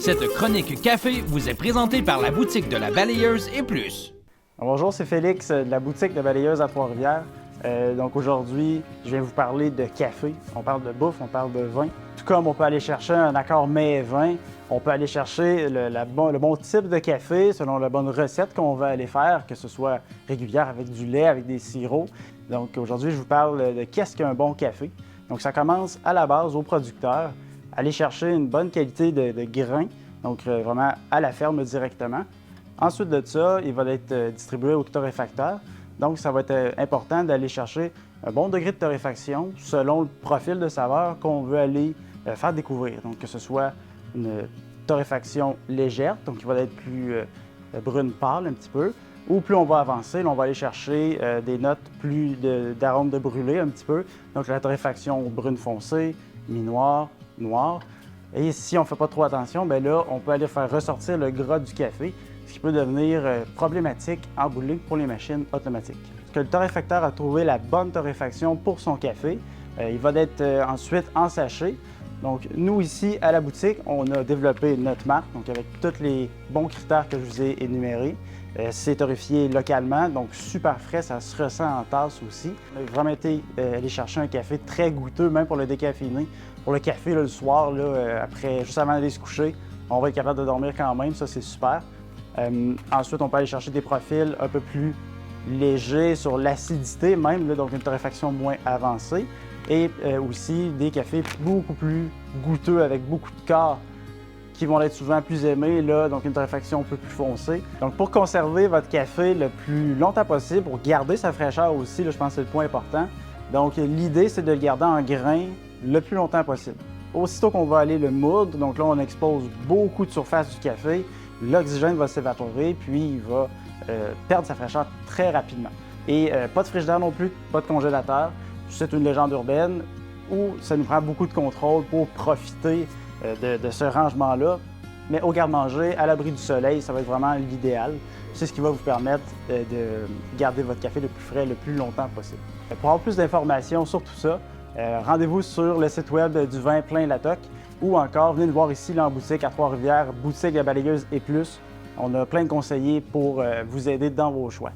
Cette chronique café vous est présentée par la boutique de la Balayeuse et plus. Bonjour, c'est Félix de la boutique de Balayeuse à Trois-Rivières. Donc aujourd'hui, je vais vous parler de café. On parle de bouffe, on parle de vin. Tout comme on peut aller chercher un accord mets-vin, on peut aller chercher le bon type de café selon la bonne recette qu'on va aller faire, que ce soit régulière avec du lait, avec des sirops. Donc aujourd'hui, je vous parle de qu'est-ce qu'un bon café. Donc ça commence à la base au producteur, aller chercher une bonne qualité de grains, donc vraiment à la ferme directement. Ensuite de ça, il va être distribué au torréfacteur. Donc, ça va être important d'aller chercher un bon degré de torréfaction selon le profil de saveur qu'on veut aller faire découvrir. Donc, que ce soit une torréfaction légère, donc qui va être plus brune pâle un petit peu, ou plus on va avancer, là, on va aller chercher des notes plus d'arômes de brûlé un petit peu. Donc, la torréfaction brune foncée, mi-noir, noir. Et si on ne fait pas trop attention, bien là, on peut aller faire ressortir le gras du café, ce qui peut devenir problématique en brûlé pour les machines automatiques. Parce que le torréfacteur a trouvé la bonne torréfaction pour son café. Il va être ensuite en sachet. Donc, nous, ici, à la boutique, on a développé notre marque, donc avec tous les bons critères que je vous ai énumérés. C'est torréfié localement, donc super frais, ça se ressent en tasse aussi. On a vraiment été aller chercher un café très goûteux, même pour le décaféiner. Pour le café là, le soir, là, juste avant d'aller se coucher, on va être capable de dormir quand même, ça c'est super. Ensuite, on peut aller chercher des profils un peu plus légers sur l'acidité même, là, donc une torréfaction moins avancée. Et aussi des cafés beaucoup plus goûteux avec beaucoup de corps qui vont être souvent plus aimés, là, donc une torréfaction un peu plus foncée. Donc pour conserver votre café le plus longtemps possible, pour garder sa fraîcheur aussi, là, je pense que c'est le point important. Donc l'idée, c'est de le garder en grain le plus longtemps possible. Aussitôt qu'on va aller le moudre, donc là on expose beaucoup de surface du café, l'oxygène va s'évaporer, puis il va perdre sa fraîcheur très rapidement. Et pas de frigidaire non plus, pas de congélateur. C'est une légende urbaine où ça nous prend beaucoup de contrôle pour profiter de ce rangement-là. Mais au garde-manger, à l'abri du soleil, ça va être vraiment l'idéal. C'est ce qui va vous permettre de garder votre café le plus frais le plus longtemps possible. Pour avoir plus d'informations sur tout ça, rendez-vous sur le site web du vin Plein Latoc ou encore venez nous voir ici là, en boutique à Trois-Rivières, boutique de la Balayeuse et plus. On a plein de conseillers pour vous aider dans vos choix.